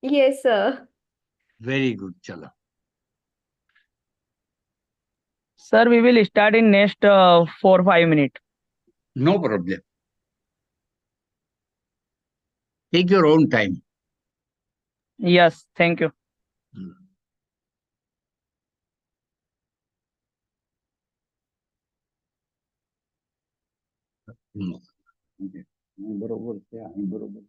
Yes, sir. Very good. Chalo. Sir, we will start in next 4 5 minutes. No problem. Take your own time. Yes, thank you. Hmm. Hmm. Okay. बरोबर ते आहे बरोबर.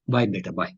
Bye, beta. Bye.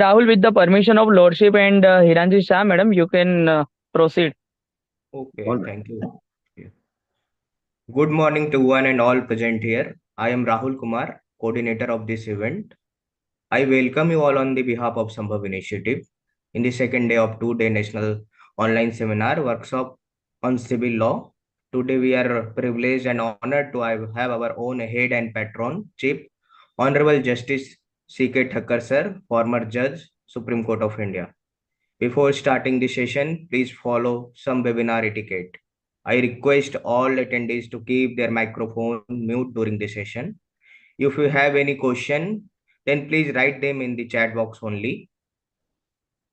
Rahul, with the permission of Lordship and Hiranshi Shah, madam, you can proceed. Okay, All right. thank you. Yeah. Good morning to one and all present here. I am Rahul Kumar, coordinator of this event. I welcome you all on the behalf of Sambhav Initiative in the second day of two-day national online seminar workshop on civil law. Today we are privileged and honored to have our own head and patron, Chief Honorable Justice C.K. Thakkar sir, former Judge, Supreme Court of India. Before starting the session, please follow some webinar etiquette. I request all attendees to keep their microphone mute during the session. If you have any question, then please write them in the chat box only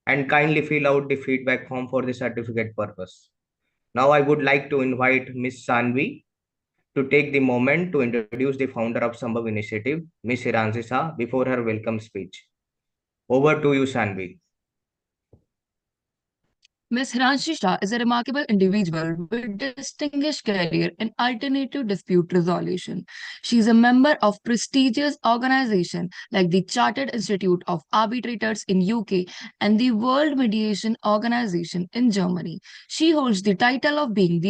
and kindly fill out the feedback form for the certificate purpose. Now I would like to invite Ms. Sanvi to take the moment to introduce the founder of Sambhav Initiative, Ms. Hiranshi Shah, before her welcome speech. Over to you, Sanvi. Ms. Hiranshi Shah is a remarkable individual with distinguished career in alternative dispute resolution. She is a member of prestigious organizations like the Chartered Institute of Arbitrators in UK and the World Mediation Organization in Germany. She holds the title of being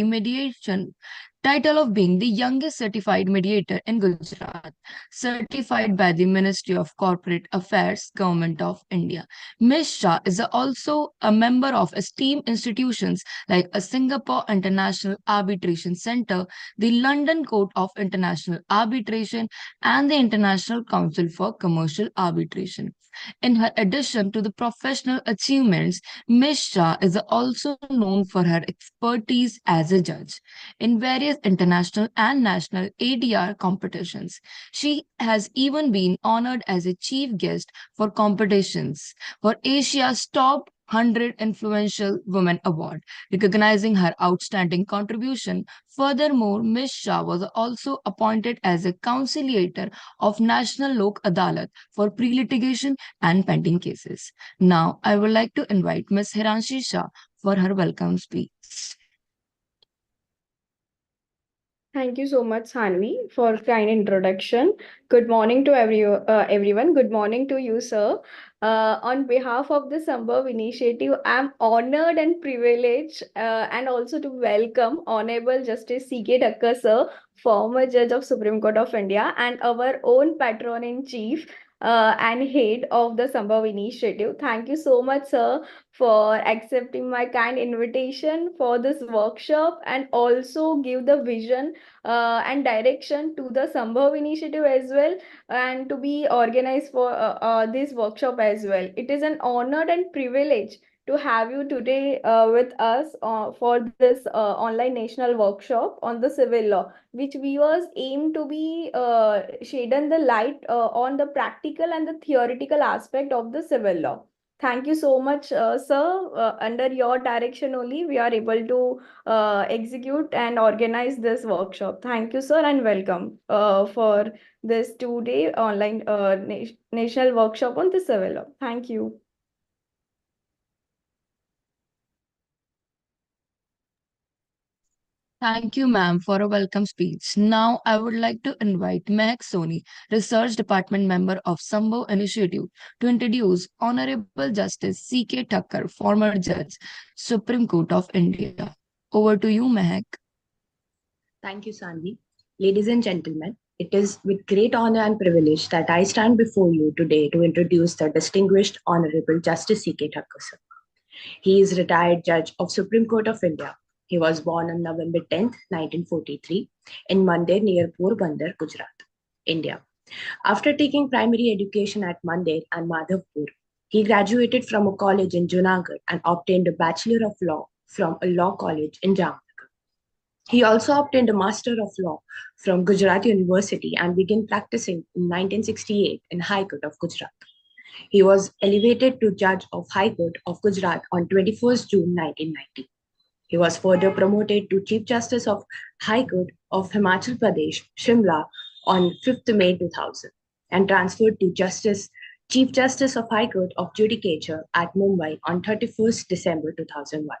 the youngest certified mediator in Gujarat, certified by the Ministry of Corporate Affairs, Government of India. Ms. Shah is also a member of esteemed institutions like a Singapore International Arbitration Center, the London Court of International Arbitration, and the International Council for Commercial Arbitration. In her addition to the professional achievements, Ms. Shah is also known for her expertise as a judge in various international and national ADR competitions. She has even been honored as a chief guest for competitions for Asia's Top 100 Influential Women Award, recognizing her outstanding contribution. Furthermore, Ms. Shah was also appointed as a conciliator of National Lok Adalat for pre-litigation and pending cases. Now, I would like to invite Ms. Hiranshi Shah for her welcome speech. Thank you so much, Sanvi, for kind introduction. Good morning to everyone. Good morning to you, sir. On behalf of the Sambhav Initiative, I'm honored and privileged and also to welcome Honorable Justice C.K. Thakkar, sir, former Judge of Supreme Court of India and our own Patron-in-Chief and head of the Sambhav Initiative. Thank you so much, sir, for accepting my kind invitation for this workshop and also give the vision and direction to the Sambhav Initiative as well and to be organized for this workshop as well. It is an honor and privilege to have you today with us for this online national workshop on the civil law, which we was aim to be shed the light on the practical and the theoretical aspect of the civil law. Thank you so much, sir. Under your direction only, we are able to execute and organize this workshop. Thank you, sir, and welcome for this two-day online national workshop on the civil law. Thank you. Thank you, ma'am, for a welcome speech. Now, I would like to invite Mehak Soni, Research Department member of Sambhav Initiative, to introduce Honorable Justice C.K. Thakkar, former Judge, Supreme Court of India. Over to you, Mehak. Thank you, Sanvi. Ladies and gentlemen, it is with great honor and privilege that I stand before you today to introduce the distinguished Honorable Justice C.K. Thakkar, sir. He is retired Judge of Supreme Court of India. He was born on November 10th, 1943 in Mandir near Porbandar, Gujarat, India. After taking primary education at Mandir and Madhavpur, he graduated from a college in Junagadh and obtained a Bachelor of Law from a law college in Jamnagar. He also obtained a Master of Law from Gujarat University and began practicing in 1968 in High Court of Gujarat. He was elevated to Judge of High Court of Gujarat on 21st June 1990. He was further promoted to Chief Justice of High Court of Himachal Pradesh, Shimla, on 5th May 2000 and transferred to Chief Justice of High Court of Judicature at Mumbai on 31st December 2001.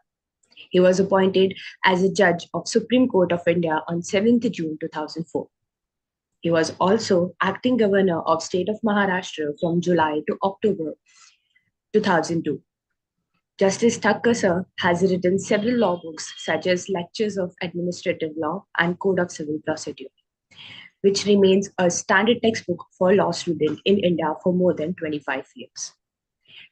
He was appointed as a Judge of Supreme Court of India on 7th June 2004. He was also acting governor of state of Maharashtra from July to October 2002. Justice Thakkar sir has written several law books such as Lectures of Administrative Law and Code of Civil Procedure, which remains a standard textbook for law students in India for more than 25 years.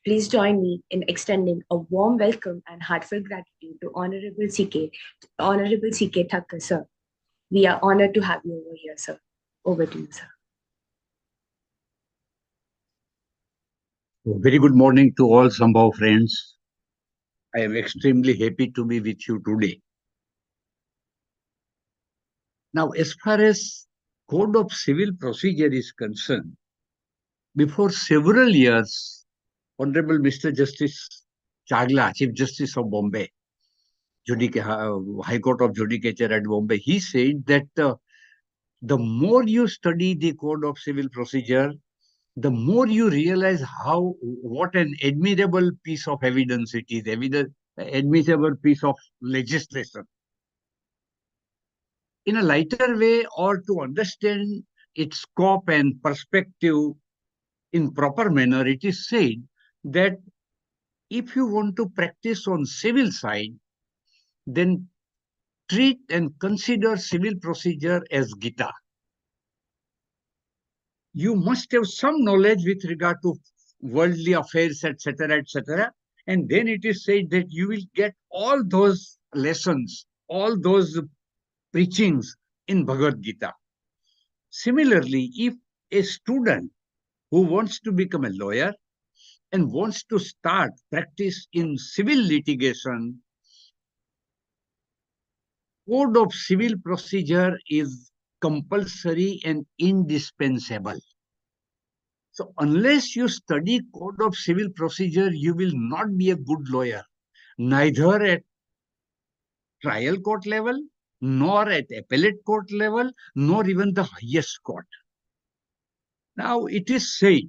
Please join me in extending a warm welcome and heartfelt gratitude to Honorable C.K. Thakkar sir. We are honored to have you over here, sir. Over to you, sir. Very good morning to all Sambhav friends. I am extremely happy to be with you today. Now, as far as Code of Civil Procedure is concerned, before several years, Honorable Mr. Justice Chagla, Chief Justice of Bombay, High Court of Judicature at Bombay, he said that the more you study the Code of Civil Procedure, the more you realize what an admirable piece of evidence it is, admissible piece of legislation. In a lighter way, or to understand its scope and perspective in proper manner, it is said that if you want to practice on civil side, then treat and consider civil procedure as Gita. You must have some knowledge with regard to worldly affairs, etc., etc. And then it is said that you will get all those lessons, all those preachings in Bhagavad Gita. Similarly, if a student who wants to become a lawyer and wants to start practice in civil litigation, Code of Civil Procedure is compulsory and indispensable. So unless you study Code of Civil Procedure, you will not be a good lawyer, neither at trial court level, nor at appellate court level, nor even the highest court. Now it is said,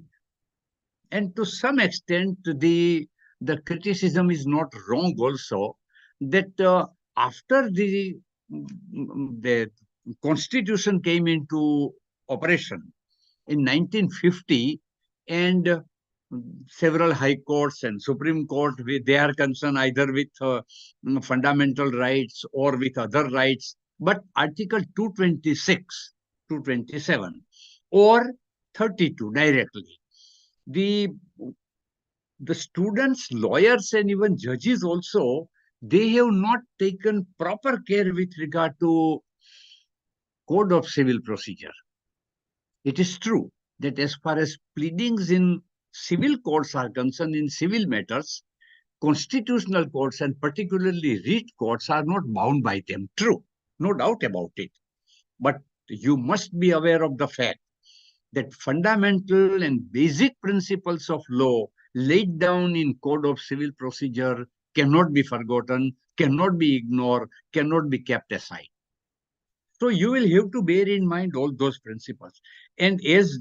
and to some extent the criticism is not wrong also, that after the Constitution came into operation in 1950, and several high courts and Supreme Court, they are concerned either with fundamental rights or with other rights, but Article 226, 227 or 32 directly, the students, lawyers, and even judges also, they have not taken proper care with regard to Code of Civil Procedure. It is true that as far as pleadings in civil courts are concerned, in civil matters, constitutional courts and particularly writ courts are not bound by them. True, no doubt about it. But you must be aware of the fact that fundamental and basic principles of law laid down in Code of Civil Procedure cannot be forgotten, cannot be ignored, cannot be kept aside. So you will have to bear in mind all those principles. And as,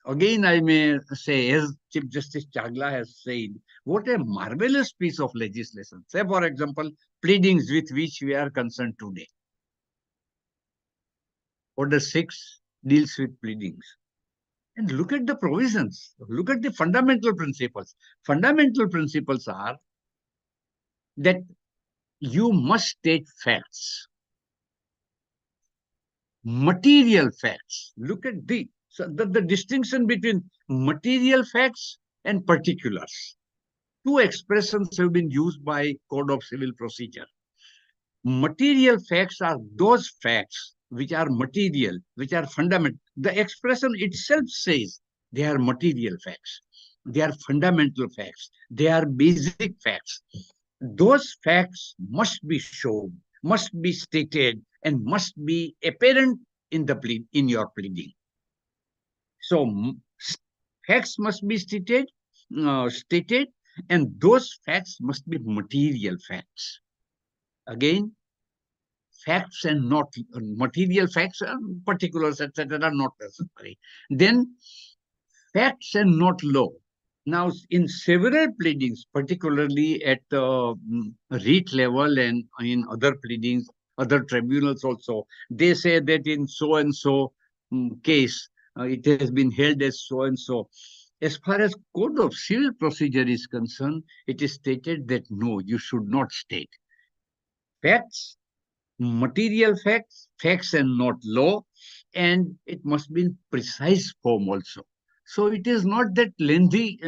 again, I may say, as Chief Justice Chagla has said, what a marvelous piece of legislation. Say, for example, pleadings with which we are concerned today. Order 6 deals with pleadings. And look at the provisions. Look at the fundamental principles. Fundamental principles are that you must state facts. Material facts. Look at the distinction between material facts and particulars. Two expressions have been used by Code of Civil Procedure. Material facts are those facts which are material, which are fundamental. The expression itself says they are material facts. They are fundamental facts. They are basic facts. Those facts must be shown, must be stated, and must be apparent in your pleading. So facts must be stated, and those facts must be material facts. Again, facts and not material facts, particulars, etc., are not necessary. Then facts and not law. Now, in several pleadings, particularly at writ level and in other pleadings, other tribunals also, they say that in so-and-so case, it has been held as so-and-so. As far as Code of Civil Procedure is concerned, it is stated that no, you should not state facts, material facts, facts and not law, and it must be in precise form also. So it is not that lengthy.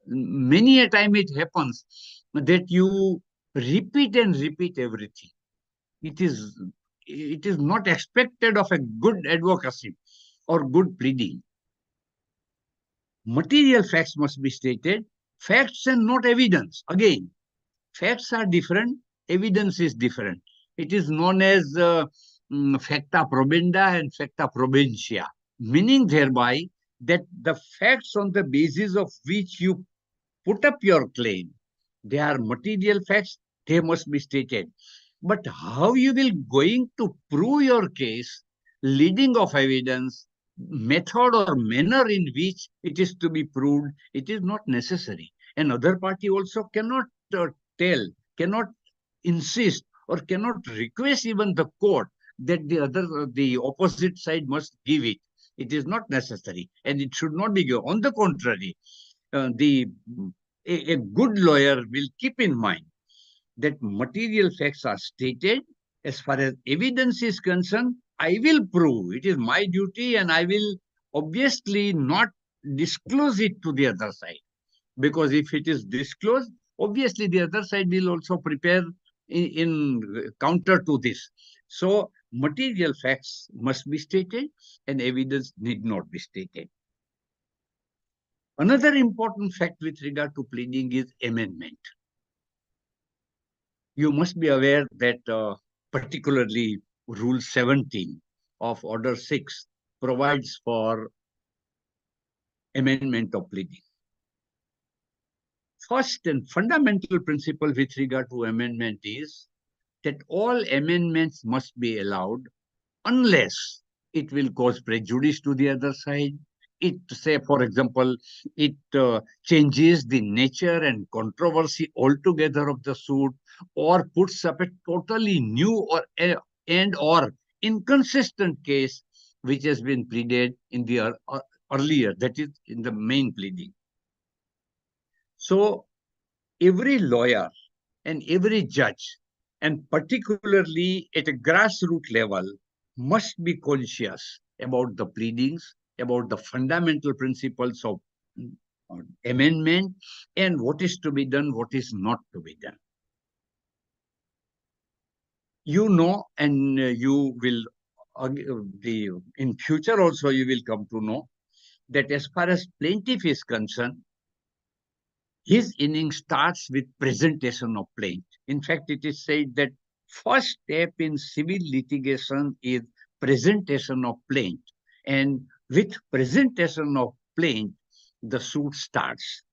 Many a time it happens that you repeat and repeat everything. It is not expected of a good advocacy or good pleading. Material facts must be stated, facts and not evidence. Again, facts are different, evidence is different. It is known as facta probenda and facta probentia, meaning thereby that the facts on the basis of which you put up your claim, they are material facts, they must be stated. But how you will going to prove your case, leading of evidence, method or manner in which it is to be proved, it is not necessary. Another party also cannot cannot insist or cannot request even the court that the opposite side must give it. It is not necessary, and it should not be given. On the contrary, a good lawyer will keep in mind that material facts are stated. As far as evidence is concerned, I will prove. It is my duty, and I will obviously not disclose it to the other side. Because if it is disclosed, obviously the other side will also prepare in counter to this. So material facts must be stated and evidence need not be stated. Another important fact with regard to pleading is amendment. You must be aware that particularly Rule 17 of Order 6 provides for amendment of pleading. First and fundamental principle with regard to amendment is that all amendments must be allowed unless it will cause prejudice to the other side. It, say, for example, it changes the nature and controversy altogether of the suit, or puts up a totally new or inconsistent case which has been pleaded in the earlier, that is in the main pleading. So every lawyer and every judge, and particularly at a grassroots level, must be conscious about the pleadings, about the fundamental principles of amendment, and what is to be done, what is not to be done. You know, and you will, in future also you will come to know that as far as plaintiff is concerned, his innings starts with presentation of plaint. In fact, it is said that first step in civil litigation is presentation of plaint. And with presentation of plaint, the suit starts.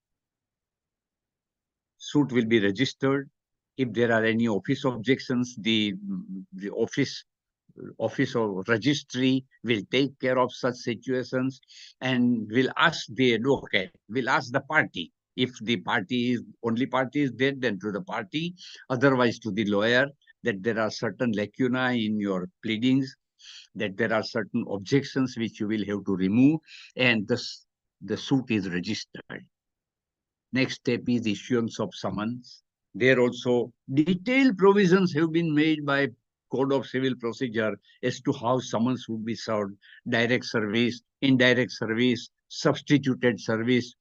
Suit will be registered. If there are any office objections, the office of registry will take care of such situations and will ask the advocate, will ask the party. If the only party is there, then to the party, otherwise to the lawyer, that there are certain lacunae in your pleadings, that there are certain objections which you will have to remove, and the suit is registered. Next step is issuance of summons. There also detailed provisions have been made by Code of Civil Procedure as to how summons would be served: direct service, indirect service, substituted service.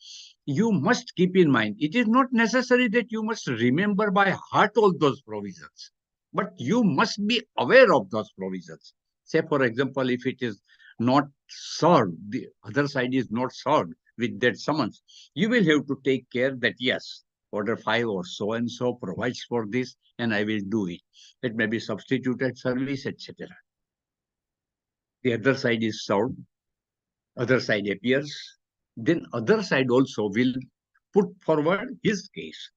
You must keep in mind, it is not necessary that you must remember by heart all those provisions, but you must be aware of those provisions. Say, for example, if it is not served, the other side is not served with that summons, you will have to take care that, yes, Order 5 or so and so provides for this, and I will do it. It may be substituted service, etc. The other side is served, other side appears, then other side also will put forward his case,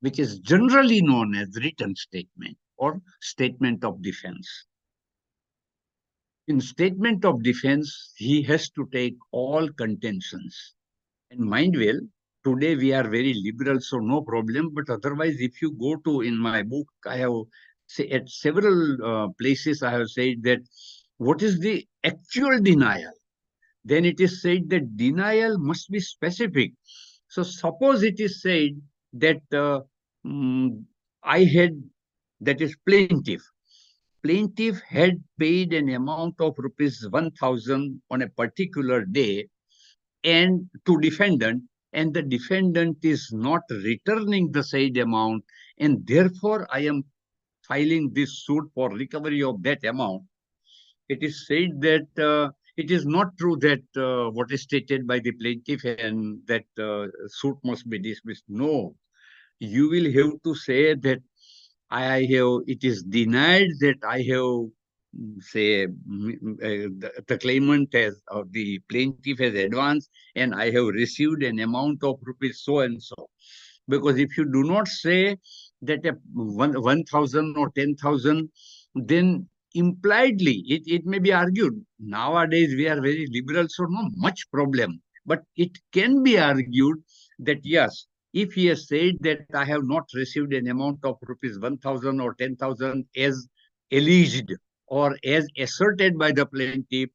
which is generally known as written statement or statement of defense. In statement of defense, he has to take all contentions. And mind well, today we are very liberal, so no problem. But otherwise, if you go to, in my book, I have at several places I have said that what is the actual denial? then it is said that denial must be specific. So suppose it is said that I had, that is plaintiff. Plaintiff had paid an amount of rupees 1,000 on a particular day and to defendant, and the defendant is not returning the said amount, and therefore I am filing this suit for recovery of that amount. It is said that it is not true that what is stated by the plaintiff and that suit must be dismissed. No, you will have to say that it is denied that I have, the claimant has, or the plaintiff has advanced, and I have received an amount of rupees so and so. Because if you do not say that 1,000 or 10,000, then impliedly it may be argued. Nowadays we are very liberal, so not much problem. But it can be argued that yes, if he has said that I have not received an amount of rupees 1,000 or 10,000 as alleged or as asserted by the plaintiff,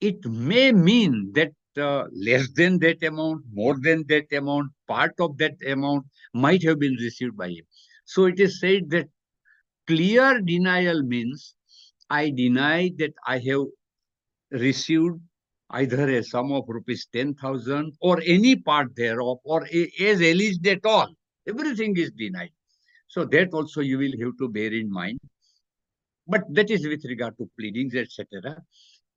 it may mean that less than that amount, more than that amount, part of that amount might have been received by him. So it is said that clear denial means I deny that I have received either a sum of rupees 10,000 or any part thereof, or as alleged at all. Everything is denied. So that also you will have to bear in mind. But that is with regard to pleadings, etc.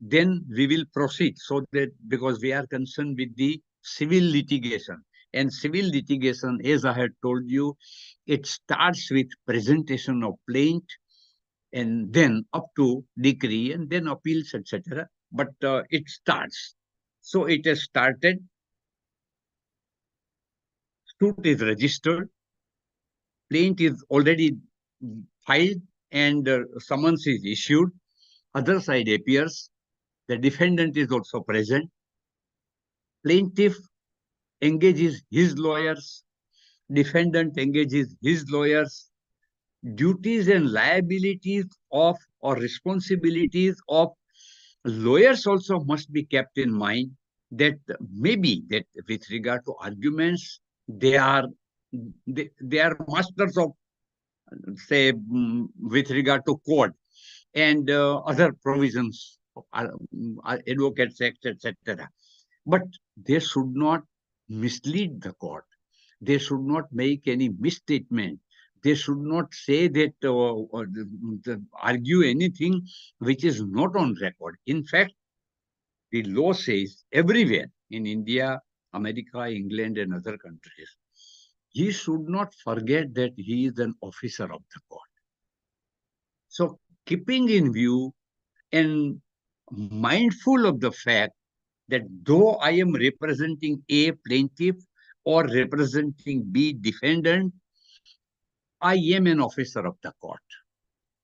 Then we will proceed, so that because we are concerned with the civil litigation. And civil litigation, as I had told you, it starts with presentation of plaint, and then up to decree, and then appeals, etc. But it starts. So it has started. Suit is registered. Plaint is already filed, and summons is issued. Other side appears. The defendant is also present. Plaintiff engages his lawyers. Defendant engages his lawyers. Duties and liabilities of, or responsibilities of lawyers also must be kept in mind, that maybe that with regard to arguments, they are masters of, say, with regard to court and other provisions of Advocates Act, etc. But they should not mislead the court. They should not make any misstatement. They should not say that argue anything which is not on record. In fact, the law says everywhere in India, America, England, and other countries, he should not forget that he is an officer of the court. So, keeping in view and mindful of the fact that though I am representing A, plaintiff, or representing B, defendant, I am an officer of the court.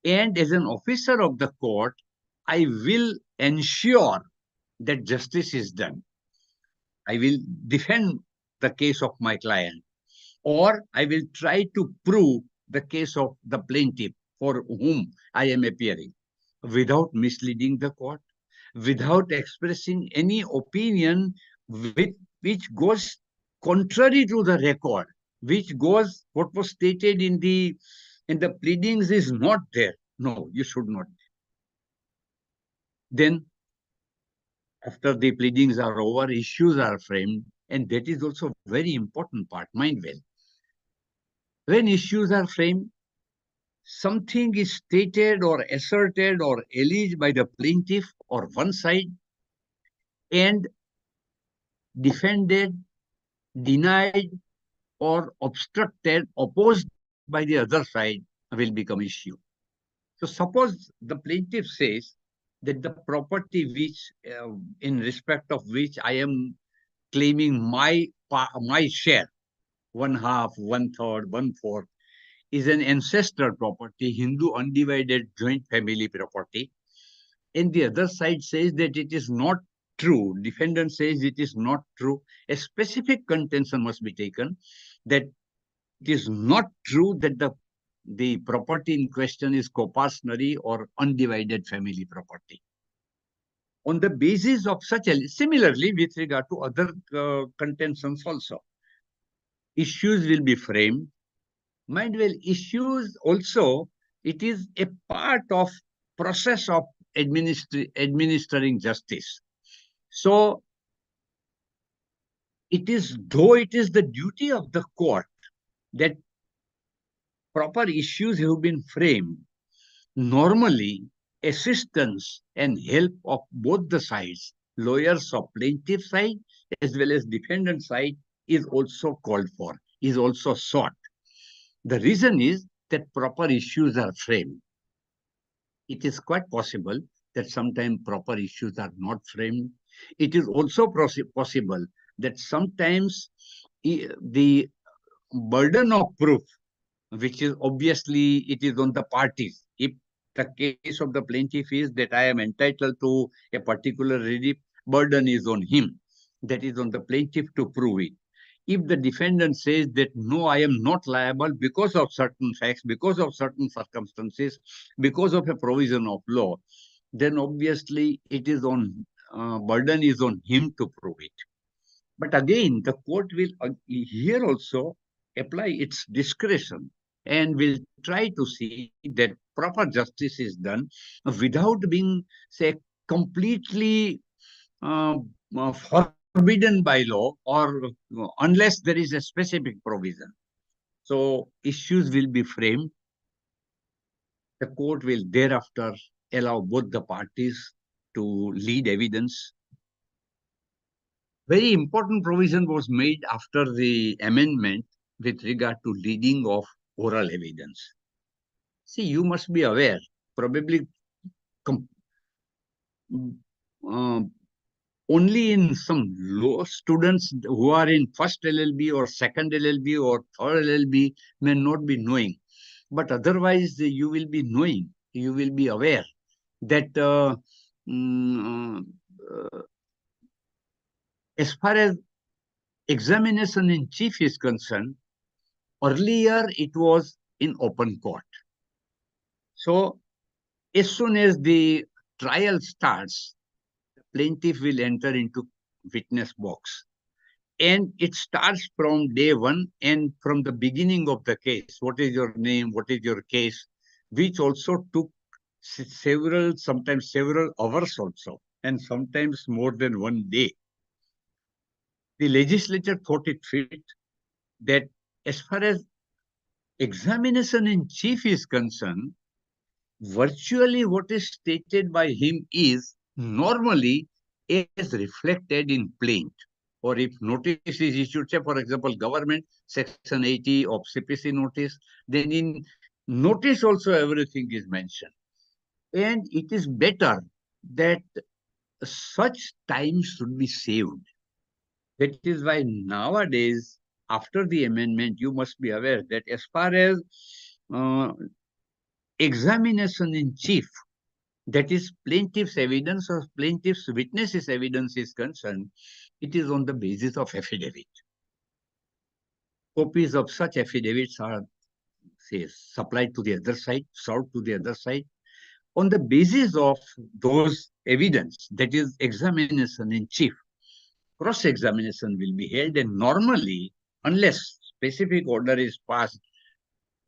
And as an officer of the court, I will ensure that justice is done. I will defend the case of my client, or I will try to prove the case of the plaintiff for whom I am appearing, without misleading the court, without expressing any opinion which goes contrary to the record, which goes, what was stated in the pleadings is not there. No, you should not. Then, after the pleadings are over, issues are framed, and that is also a very important part, mind well. When issues are framed, something is stated or asserted or alleged by the plaintiff or one side, and defended, denied, or obstructed, opposed by the other side will become issue. So suppose the plaintiff says that the property which, in respect of which I am claiming my share, 1/2, 1/3, 1/4, is an ancestral property, Hindu undivided joint family property. And the other side says that it is not true. Defendant says it is not true. A specific contention must be taken that it is not true that the property in question is coparcenary or undivided family property. on the basis of such a, similarly with regard to other contentions also, issues will be framed. Mind well, issues also, it is a part of process of administering justice. So it is, though it is the duty of the court that proper issues have been framed, normally assistance and help of both the sides, lawyers of plaintiff side as well as defendant side, is also called for, is also sought. The reason is that proper issues are framed. It is quite possible that sometimes proper issues are not framed. It is also possible that sometimes the burden of proof, which is obviously it is on the parties. If the case of the plaintiff is that I am entitled to a particular relief, burden is on him. That is on the plaintiff to prove it. If the defendant says that no, I am not liable because of certain facts, because of certain circumstances, because of a provision of law, then obviously it is on, burden is on him to prove it. But again, the court will here also apply its discretion and will try to see that proper justice is done without being, say, completely forbidden by law, or unless there is a specific provision. So issues will be framed. The court will thereafter allow both the parties to lead evidence. Very important provision was made after the amendment with regard to leading of oral evidence. See, you must be aware, probably only in some law students who are in first LLB or second LLB or third LLB may not be knowing. But otherwise, you will be knowing, you will be aware that as far as examination in chief is concerned, earlier it was in open court. So as soon as the trial starts, the plaintiff will enter into witness box. And it starts from day one and from the beginning of the case. What is your name? What is your case? Which also took sometimes several hours also, and sometimes more than one day. The legislature thought it fit that as far as examination in chief is concerned, virtually what is stated by him is normally as reflected in plaint. Or if notice is issued, say for example, government section 80 of CPC notice, then in notice also everything is mentioned. And it is better that such time should be saved. That is why nowadays, after the amendment, you must be aware that as far as examination in chief, that is plaintiff's evidence or plaintiff's witness's evidence is concerned, it is on the basis of affidavit. Copies of such affidavits are, say, supplied to the other side, served to the other side. On the basis of those evidence, that is examination in chief, cross-examination will be held, and normally, unless specific order is passed,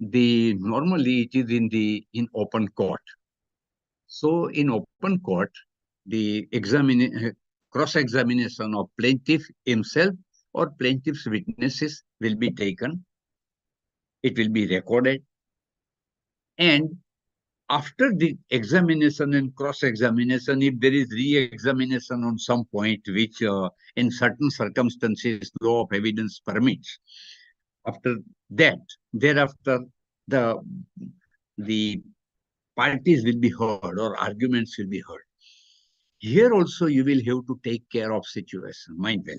normally it is in open court. So in open court, the cross-examination of plaintiff himself or plaintiff's witnesses will be taken. It will be recorded. And after the examination and cross-examination, if there is re-examination on some point, which in certain circumstances law of evidence permits, after that, thereafter, the parties will be heard or arguments will be heard. Here also you will have to take care of situation, mind well.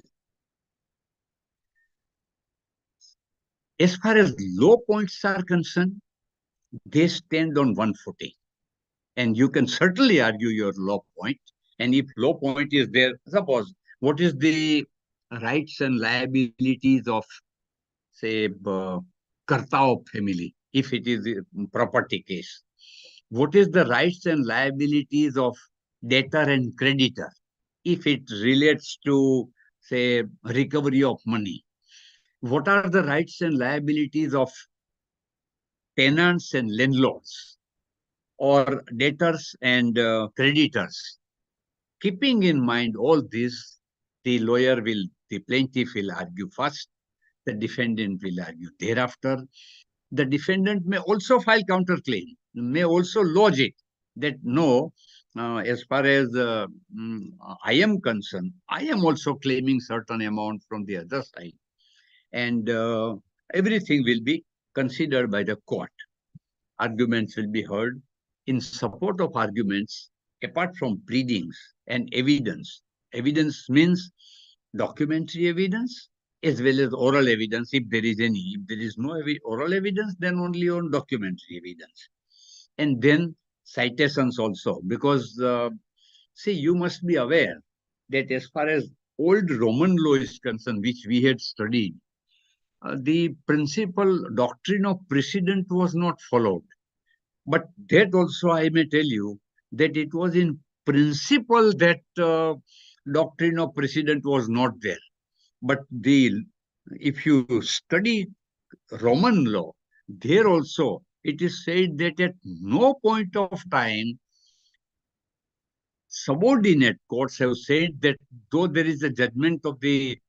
As far as law points are concerned, they stand on one footing. And you can certainly argue your law point. And if law point is there, suppose, what is the rights and liabilities of, say, Karta of family, if it is a property case? What is the rights and liabilities of debtor and creditor, if it relates to, say, recovery of money. What are the rights and liabilities of tenants and landlords, or debtors and creditors? Keeping in mind all this, the plaintiff will argue first, the defendant will argue thereafter. The defendant may also file counterclaim, may also lodge it that no, as far as I am concerned, I am also claiming certain amount from the other side, and everything will be considered by the court. Arguments will be heard. In support of arguments, apart from pleadings and evidence, evidence means documentary evidence as well as oral evidence, if there is any. If there is no oral evidence, then only on documentary evidence. And then citations also, because, see, you must be aware that as far as old Roman law is concerned, which we had studied, the principal doctrine of precedent was not followed. But that also I may tell you that it was in principle that doctrine of precedent was not there. But if you study Roman law, there also it is said that at no point of time subordinate courts have said that though there is a judgment of the,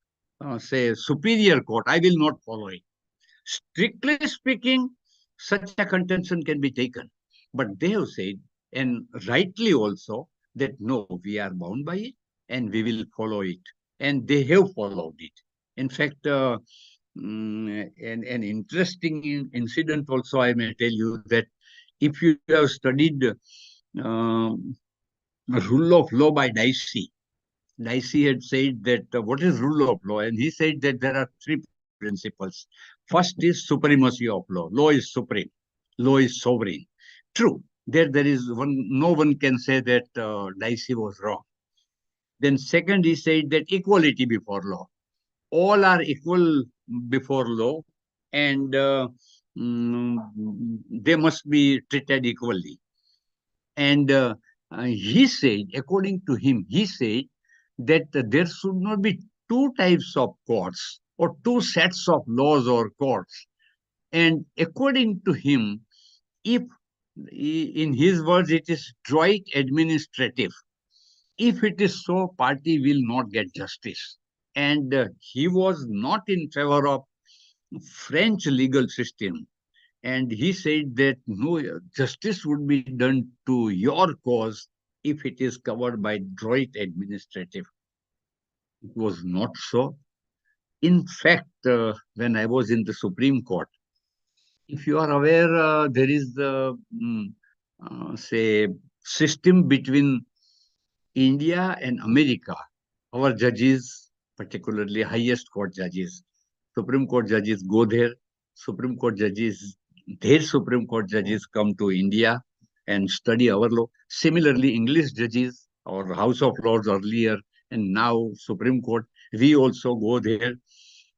say, superior court, I will not follow it. Strictly speaking, such a contention can be taken. But they have said, and rightly also, that no, we are bound by it and we will follow it. And they have followed it. In fact, an interesting incident also I may tell you, that if you have studied Rule of Law by Dicey, Dicey had said that what is rule of law? And he said that there are three principles. First is supremacy of law. Law is supreme. Law is sovereign. True. There is one. No one can say that Dicey was wrong. Then second, he said that equality before law. All are equal before law, and they must be treated equally. And he said, according to him, he said that there should not be two types of courts or two sets of laws or courts. And according to him, if, in his words, it is droit administrative, if it is so, party will not get justice. And he was not in favor of French legal system. And he said that no, justice would be done to your cause if it is covered by droit administrative. It was not so. In fact, when I was in the Supreme Court, if you are aware, there is the, say, system between India and America. Our judges, particularly highest court judges, Supreme Court judges go there. Supreme Court judges, their Supreme Court judges come to India and study our law. Similarly, English judges, or House of Lords earlier, and now Supreme Court, we also go there.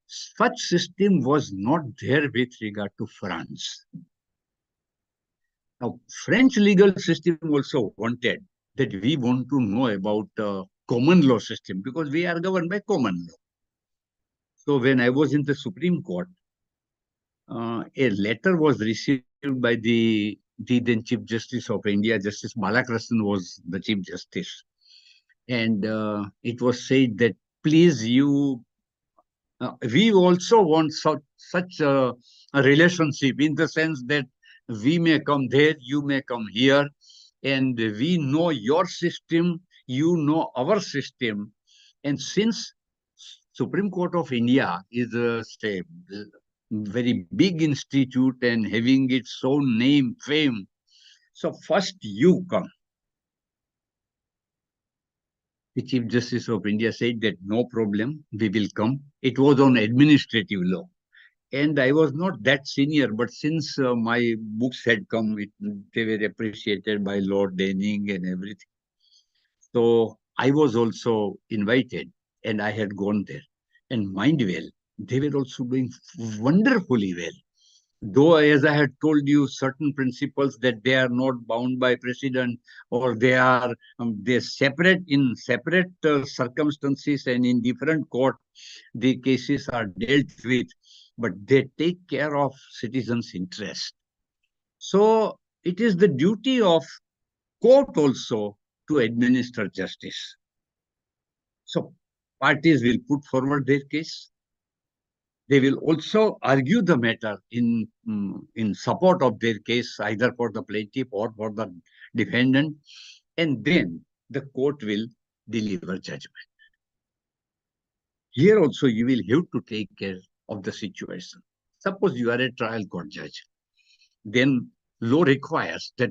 Such system was not there with regard to France. Now, French legal system also wanted that we want to know about common law system, because we are governed by common law. So when I was in the Supreme Court, a letter was received by the then Chief Justice of India. Justice Balakrishnan was the Chief Justice. And it was said that, please, we also want such a relationship, in the sense that we may come there, you may come here, and we know your system, you know our system. And since Supreme Court of India is a very big institute and having its own name, fame, so first you come. The Chief Justice of India said that no problem, we will come. It was on administrative law. And I was not that senior, but since my books had come, they were appreciated by Lord Denning and everything. So I was also invited, and I had gone there. And mind well, they were also doing wonderfully well. though, as I had told you, certain principles that they are not bound by precedent, or they're separate in separate circumstances and in different court, the cases are dealt with, but they take care of citizens' interest. So it is the duty of court also to administer justice. So parties will put forward their case. They will also argue the matter in support of their case, either for the plaintiff or for the defendant, and then the court will deliver judgment. Here also you will have to take care of the situation. Suppose you are a trial court judge, then law requires that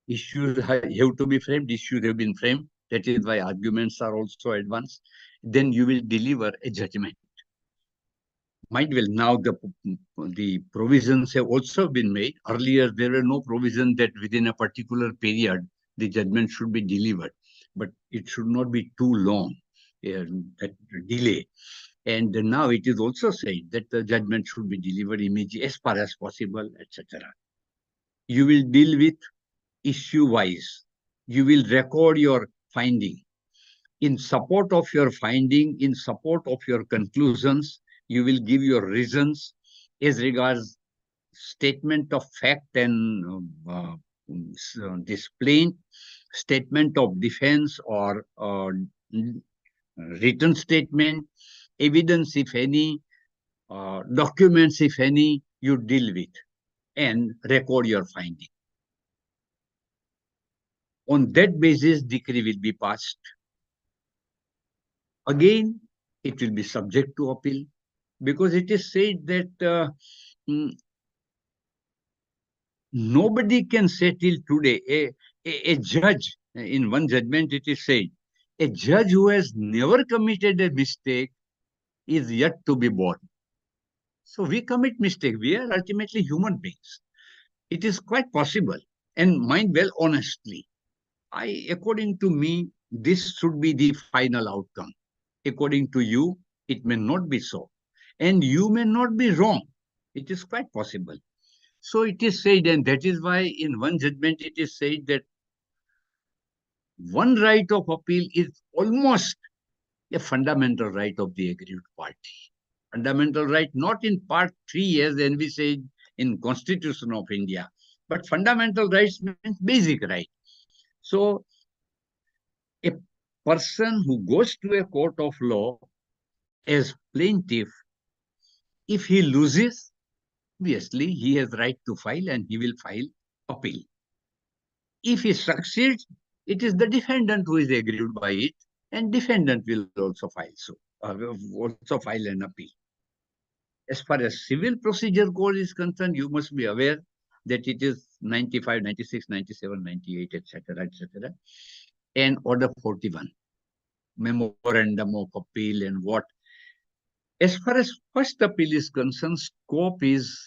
issues have to be framed, issues have been framed. That is why arguments are also advanced. Then you will deliver a judgment. Might well now the provisions have also been made. Earlier, there were no provision that within a particular period, the judgment should be delivered. But it should not be too long, that delay. And now it is also said that the judgment should be delivered immediately as far as possible, etc. You will deal with issue-wise. You will record your finding. In support of your finding, in support of your conclusions, you will give your reasons as regards statement of fact and this plaint, statement of defense or written statement, evidence if any, documents if any, you deal with and record your finding. On that basis, decree will be passed. Again, it will be subject to appeal, because it is said that nobody can say till today, a judge, in one judgment it is said, a judge who has never committed a mistake is yet to be born. So we commit mistake. We are ultimately human beings. It is quite possible, and mind well, honestly, according to me, this should be the final outcome. According to you, it may not be so. And you may not be wrong. It is quite possible. So it is said, and that is why in one judgment it is said that one right of appeal is almost a fundamental right of the aggrieved party. Fundamental right, not in part 3 as we said in Constitution of India, but fundamental rights means basic right. So a person who goes to a court of law as plaintiff, if he loses, obviously he has right to file and he will file appeal. If he succeeds, it is the defendant who is aggrieved by it, and defendant will also file an appeal. As far as civil procedure code is concerned, you must be aware that it is 95, 96, 97, 98, etc., etc. And Order 41, Memorandum of Appeal and what. As far as first appeal is concerned, scope is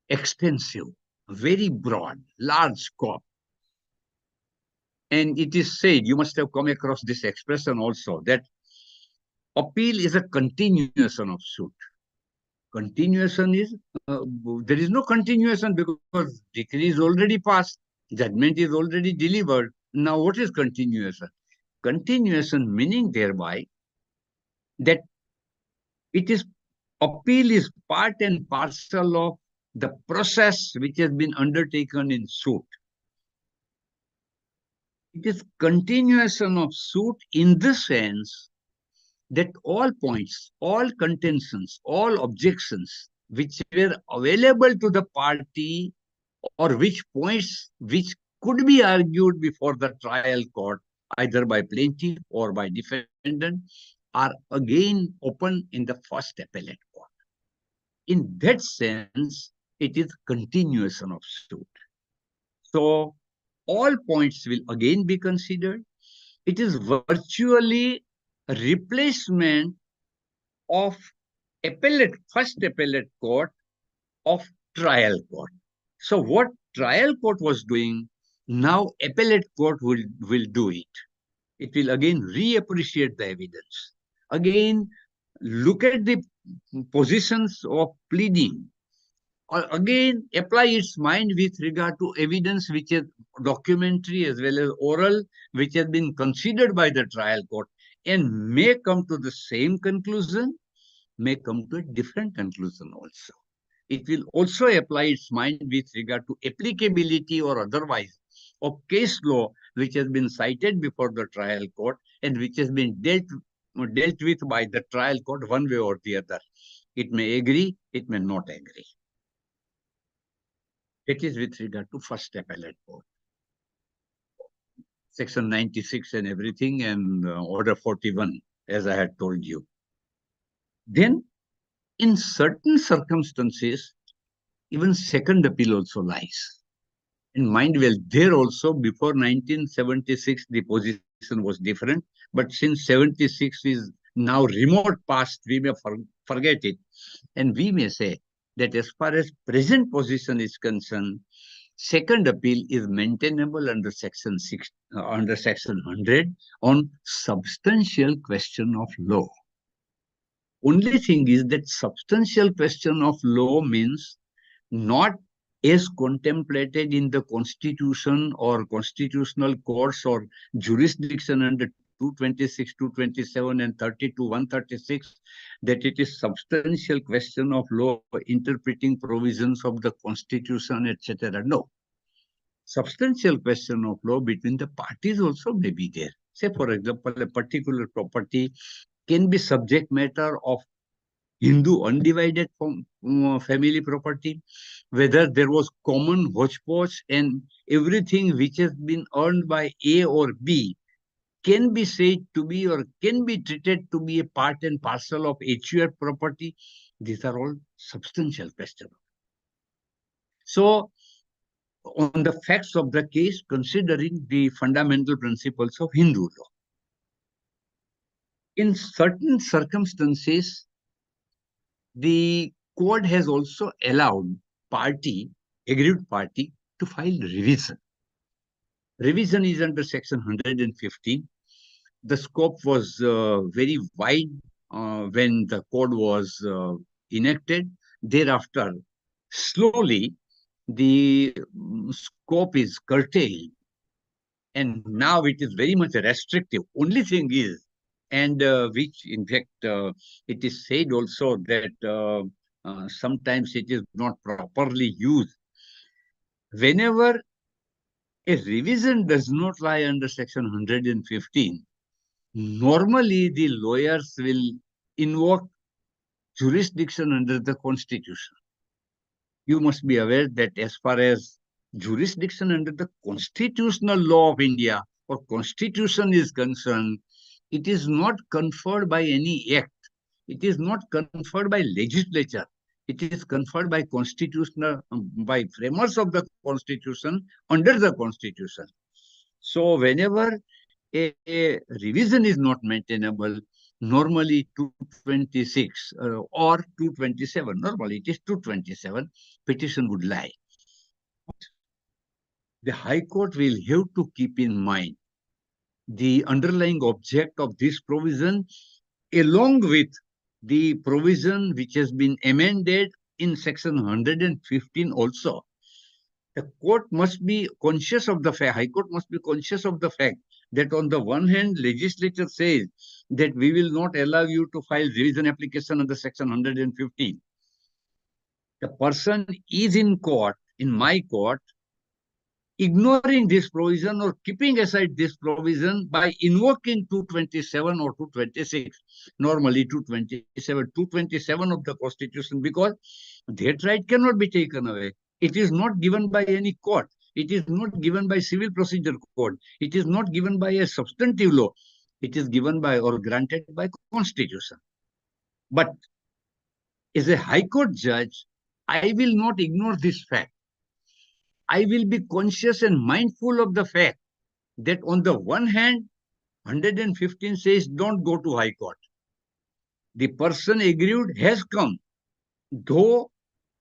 extensive, very broad, large scope. And it is said, you must have come across this expression also, that appeal is a continuation of suit. Continuation is, there is no continuation because decree is already passed, judgment is already delivered. Now what is continuation? Continuation meaning thereby that it is, appeal is part and parcel of the process which has been undertaken in suit. It is continuation of suit in the sense that all points, all contentions, all objections which were available to the party, or which points which could be argued before the trial court, either by plaintiff or by defendant, are again open in the first appellate court. In that sense, it is continuation of suit. So all points will again be considered. It is virtually a replacement of first appellate court of trial court. So what trial court was doing, now appellate court will do it. It will again reappreciate the evidence. Again, look at the positions of pleading, again apply its mind with regard to evidence which is documentary as well as oral, which has been considered by the trial court, and may come to the same conclusion, may come to a different conclusion also. It will also apply its mind with regard to applicability or otherwise of case law which has been cited before the trial court and which has been dealt with by the trial court one way or the other. It may agree, it may not agree. It is with regard to first appellate court. Section 96 and everything, and Order 41, as I had told you. Then, in certain circumstances, even second appeal also lies. And mind well, there also, before 1976, the position was different. But since 76 is now remote past, we may forget it. And we may say that as far as present position is concerned, second appeal is maintainable under section 100 on substantial question of law. Only thing is that substantial question of law means not as contemplated in the constitution or constitutional courts or jurisdiction under 226, 227 and 32, 136, that it is substantial question of law interpreting provisions of the constitution, etc. No. Substantial question of law between the parties also may be there. Say, for example, a particular property can be subject matter of Hindu undivided family property, whether there was common hodgepodge and everything which has been earned by A or B can be said to be or can be treated to be a part and parcel of HUF property. These are all substantial questions. So, on the facts of the case, considering the fundamental principles of Hindu law, in certain circumstances, the court has also allowed aggrieved party, to file revision. Revision is under section 115. The scope was very wide when the code was enacted. Thereafter, slowly, the scope is curtailed. And now it is very much restrictive. Only thing is, and which in fact it is said also that sometimes it is not properly used. Whenever a revision does not lie under section 115, normally the lawyers will invoke jurisdiction under the constitution. You must be aware that as far as jurisdiction under the constitutional law of India or constitution is concerned, it is not conferred by any act. It is not conferred by legislature. It is conferred by by framers of the constitution under the constitution. So whenever a revision is not maintainable, normally 226 or 227, normally it is 227, petition would lie. The High Court will have to keep in mind the underlying object of this provision along with the provision which has been amended in section 115 also. The court must be conscious of the fact, High Court must be conscious of the fact that on the one hand, legislature says that we will not allow you to file revision application under section 115. The person is in court, in my court, ignoring this provision or keeping aside this provision by invoking 227 or 226, normally 227 of the Constitution, because that right cannot be taken away. It is not given by any court. It is not given by civil procedure code. It is not given by a substantive law. It is given by or granted by Constitution. But as a High Court judge, I will not ignore this fact. I will be conscious and mindful of the fact that on the one hand, 115 says don't go to High Court. The person aggrieved has come, though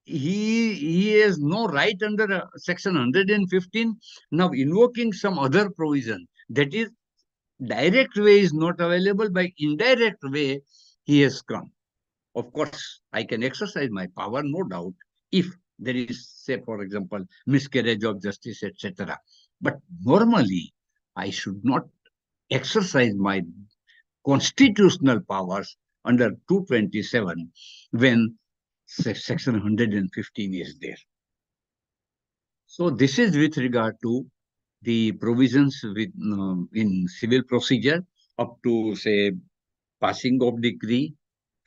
he has no right under section 115, now invoking some other provision, that is, direct way is not available, by indirect way he has come. Of course, I can exercise my power, no doubt, if there is, say, for example, miscarriage of justice, etc. But normally, I should not exercise my constitutional powers under 227 when section 115 is there. So this is with regard to the provisions in civil procedure up to, say, passing of decree,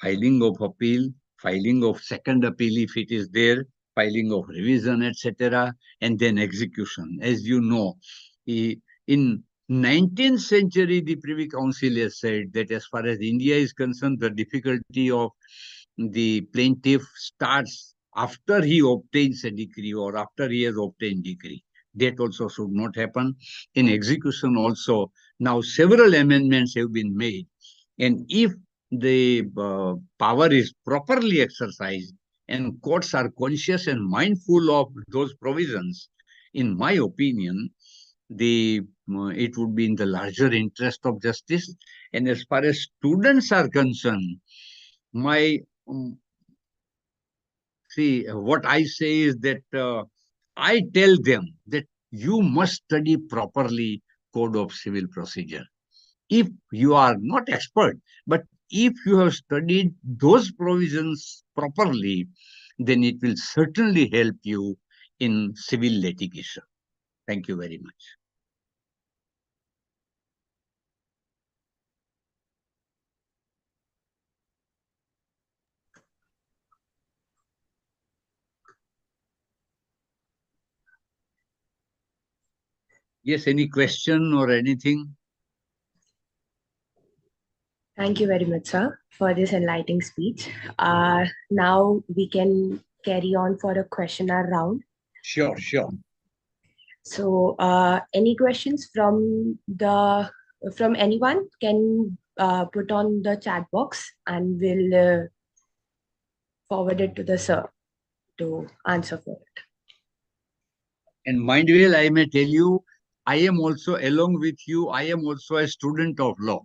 filing of appeal, filing of second appeal if it is there, filing of revision, etc., and then execution. As you know, in 19th century, the Privy Council has said that as far as India is concerned, the difficulty of the plaintiff starts after he obtains a decree or after he has obtained decree. That also should not happen. In execution also, now several amendments have been made. And if the power is properly exercised and courts are conscious and mindful of those provisions, in my opinion, it would be in the larger interest of justice. And as far as students are concerned, my what I say is that I tell them that you must study properly Code of Civil Procedure. If you are not expert, but if you have studied those provisions properly, then it will certainly help you in civil litigation. Thank you very much. Yes, any question or anything? Thank you very much, sir, for this enlightening speech. Now we can carry on for a questionnaire round. Sure, sure. So, any questions from anyone can put on the chat box, and we'll forward it to the sir to answer for it. And mind well, I may tell you, I am also, along with you, I am also a student of law.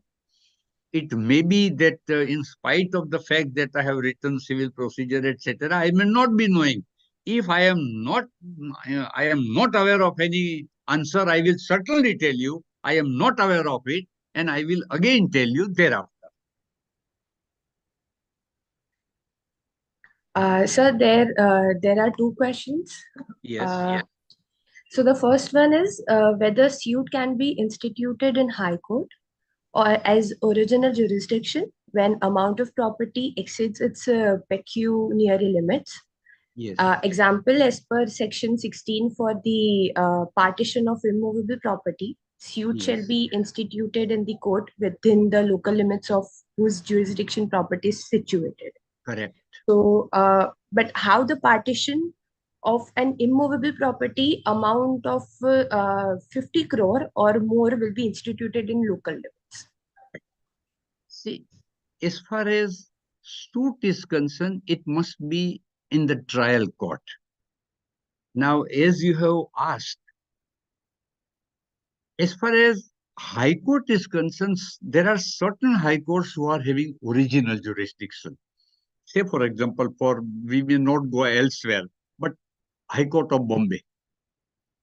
It may be that in spite of the fact that I have written civil procedure, etc., I may not be knowing. If I am not aware of any answer, I will certainly tell you I am not aware of it, and I will again tell you thereafter. Sir, there are two questions. Yes. So the first one is whether suit can be instituted in High Court or as original jurisdiction when amount of property exceeds its pecuniary limits. Yes. Example, as per section 16 for the partition of immovable property, suit shall be instituted in the court within the local limits of whose jurisdiction property is situated. Correct. So, but how the partition of an immovable property amount of 50 crore or more will be instituted in local limits? See, as far as suit is concerned, it must be in the trial court. Now, as you have asked, as far as High Court is concerned, there are certain High Courts who are having original jurisdiction. Say, for example, we may not go elsewhere, but High Court of Bombay.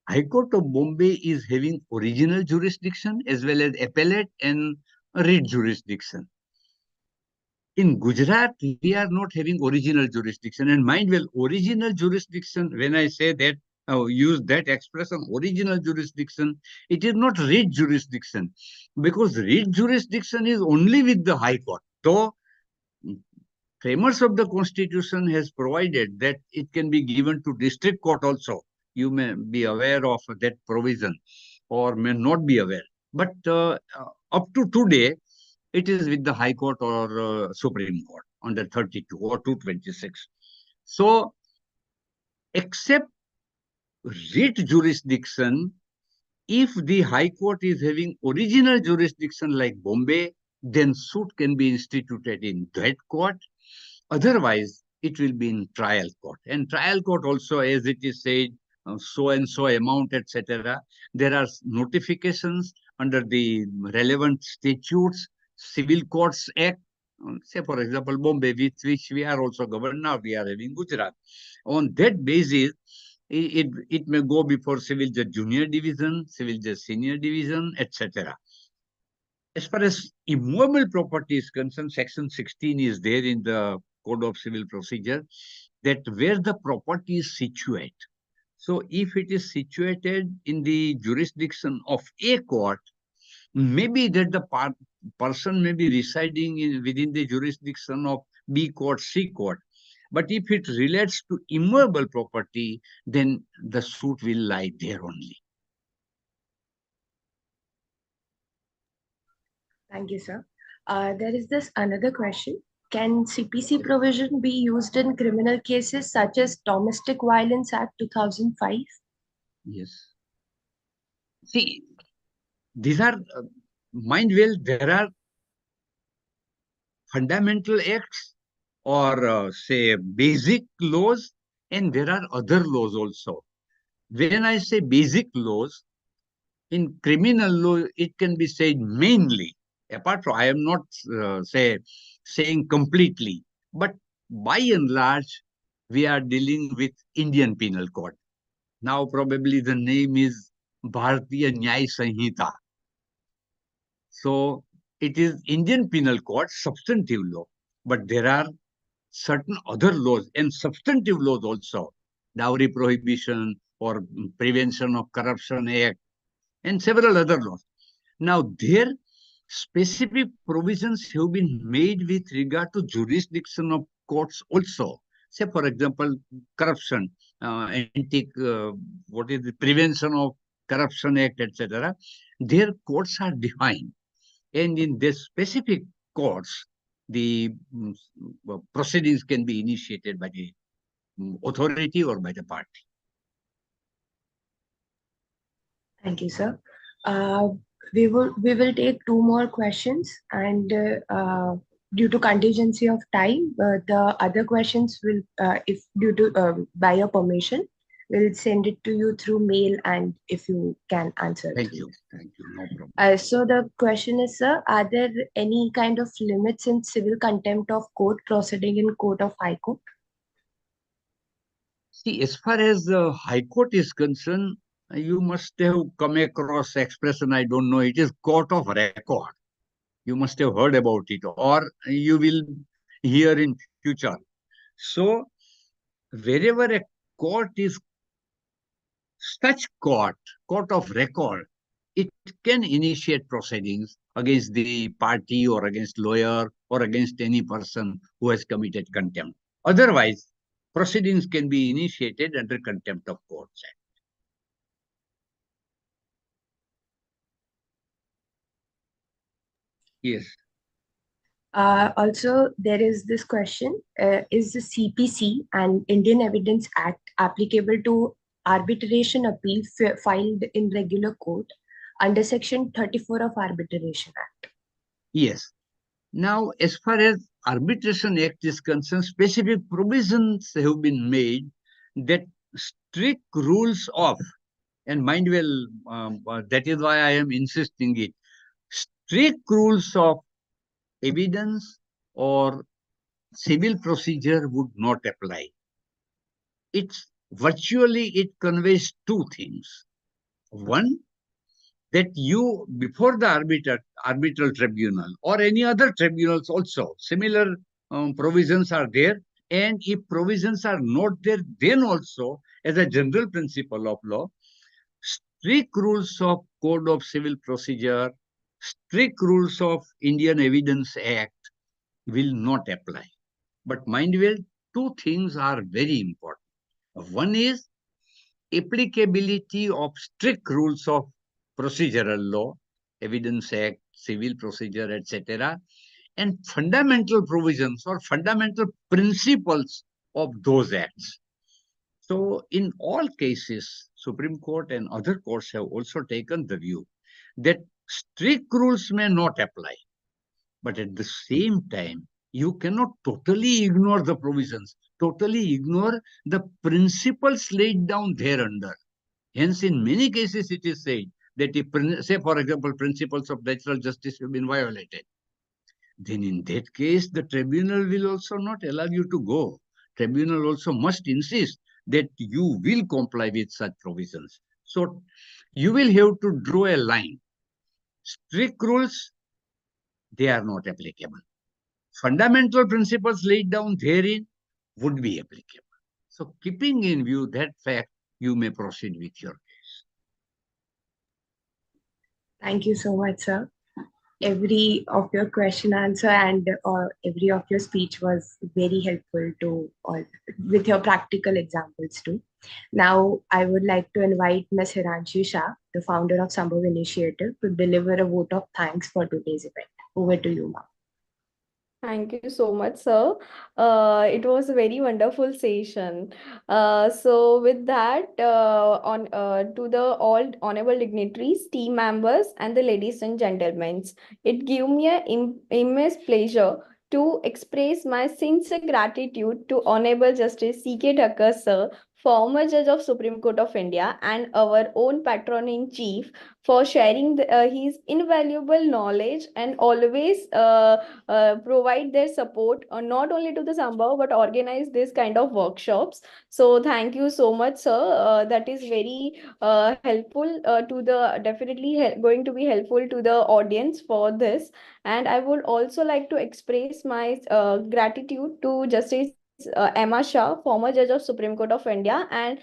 High Court of Bombay is having original jurisdiction as well as appellate and writ jurisdiction. In Gujarat, we are not having original jurisdiction. And mind well, original jurisdiction, when I say that, use that expression, original jurisdiction, it is not writ jurisdiction. Because writ jurisdiction is only with the High Court. So, framers of the Constitution has provided that it can be given to district court also. You may be aware of that provision or may not be aware. But up to today, it is with the High Court or Supreme Court under 32 or 226. So, except writ jurisdiction, if the High Court is having original jurisdiction like Bombay, then suit can be instituted in that court. Otherwise, it will be in trial court. And trial court also, as it is said, so and so amount, etc. There are notifications under the relevant statutes, Civil Courts Act, say for example, Bombay, with which we are also governed now, we are having Gujarat. On that basis, it may go before civil judge junior division, civil judge senior division, etc. As far as immovable property is concerned, section 16 is there in the Code of Civil Procedure, that where the property is situated. So if it is situated in the jurisdiction of a court, maybe that the person may be residing within the jurisdiction of B court, C court. But if it relates to immovable property, then the suit will lie there only. Thank you, sir. There is this another question. Can CPC provision be used in criminal cases such as Domestic Violence Act 2005? Yes. See, these are, mind well, there are fundamental acts or say basic laws, and there are other laws also. When I say basic laws, in criminal law, it can be said mainly, apart from, I am not saying completely, but by and large, we are dealing with Indian Penal Code. Now probably the name is Bharatiya Nyaya Sanhita. So it is Indian Penal Code, substantive law, but there are certain other laws and substantive laws also, dowry prohibition or prevention of corruption act, and several other laws. Now, their specific provisions have been made with regard to jurisdiction of courts also. Say, for example, corruption, what is the Prevention of Corruption Act, etc. Their courts are defined. And in this specific courts, the proceedings can be initiated by the authority or by the party. Thank you, sir. We will take two more questions, and due to contingency of time, the other questions will, if due to by your permission, we'll send it to you through mail, and if you can answer. Thank you. Thank you. No problem. So the question is, sir, are there any kind of limits in civil contempt of court proceeding in Court of High Court? See, as far as the High Court is concerned, you must have come across expression, I don't know, it is court of record. You must have heard about it, or you will hear in future. So, wherever a court is such court of record, it can initiate proceedings against the party or against lawyer or against any person who has committed contempt. Otherwise, proceedings can be initiated under Contempt of Courts Act. Yes. Also, there is this question, is the CPC and Indian Evidence Act applicable to arbitration appeal filed in regular court under Section 34 of Arbitration Act? Yes. Now, as far as Arbitration Act is concerned, specific provisions have been made that strict rules of, and mind well, that is why I am insisting it, strict rules of evidence or civil procedure would not apply. It's virtually, it conveys two things. One, that you, before the arbitral tribunal or any other tribunals also, similar provisions are there. And if provisions are not there, then also, as a general principle of law, strict rules of Code of Civil Procedure, strict rules of Indian Evidence Act will not apply. But mind well, two things are very important. One is applicability of strict rules of procedural law, Evidence Act, Civil Procedure, etc., and fundamental provisions or fundamental principles of those acts. So in all cases, Supreme Court and other courts have also taken the view that strict rules may not apply, but at the same time, you cannot totally ignore the provisions, totally ignore the principles laid down thereunder. Hence, in many cases, it is said that if, say, for example, principles of natural justice have been violated, then in that case, the tribunal will also not allow you to go. Tribunal also must insist that you will comply with such provisions. So you will have to draw a line. Strict rules, they are not applicable. Fundamental principles laid down therein would be applicable. So keeping in view that fact, you may proceed with your case. Thank you so much, sir. Every of your question answer and every of your speech was very helpful to all with your practical examples too. Now, I would like to invite Ms. Hiranshi Shah, the founder of Sambhav Initiative, to deliver a vote of thanks for today's event. Over to you, ma'am. Thank you so much, sir. It was a very wonderful session. So with that, on to the all honorable dignitaries, team members, and the ladies and gentlemen, it gave me an immense pleasure to express my sincere gratitude to Honorable Justice C.K. Thakkar, sir, former Judge of Supreme Court of India, and our own Patron-in-Chief for sharing his invaluable knowledge and always provide their support not only to the Sambhav but organize this kind of workshops. So thank you so much, sir. That is very helpful to the going to be helpful to the audience for this. And I would also like to express my gratitude to Justice Emma Shah, former Judge of Supreme Court of India and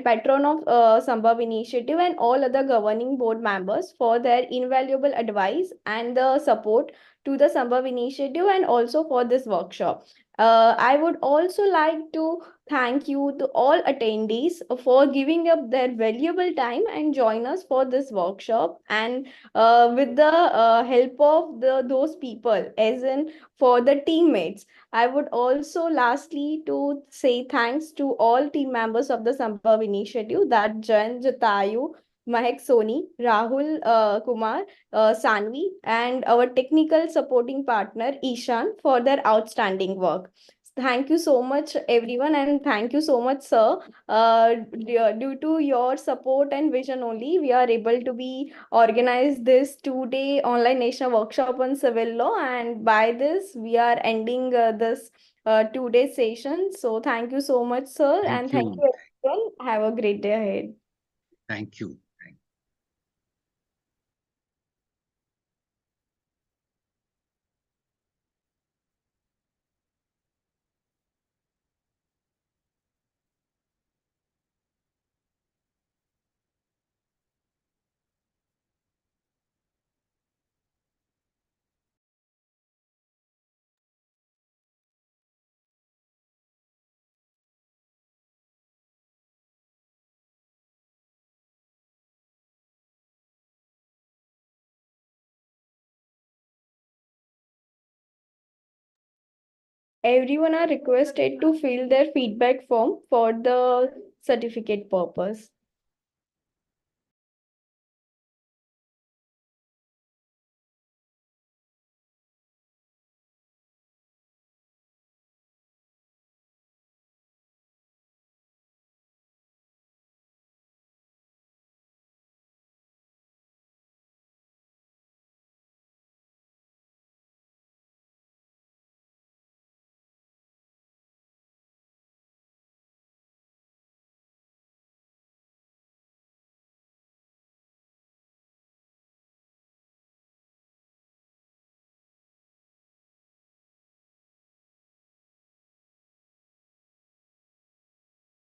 patron of Sambhav Initiative, and all other governing board members for their invaluable advice and the support to the Sambhav Initiative and also for this workshop. I would also like to thank you to all attendees for giving up their valuable time and join us for this workshop, and with the help of those people as in for the teammates. I would also lastly to say thanks to all team members of the Sambhav Initiative, that Jan, Jatayu, Mahek Soni, Rahul Kumar, Sanvi, and our technical supporting partner Ishan for their outstanding work. Thank you so much, everyone, and thank you so much, sir. Due to your support and vision only, we are able to be organize this 2-day online national workshop on civil law, and by this, we are ending this 2-day session. So thank you so much, sir, Thank and thank you. you, everyone. Have a great day ahead. Thank you. Everyone are requested to fill their feedback form for the certificate purpose.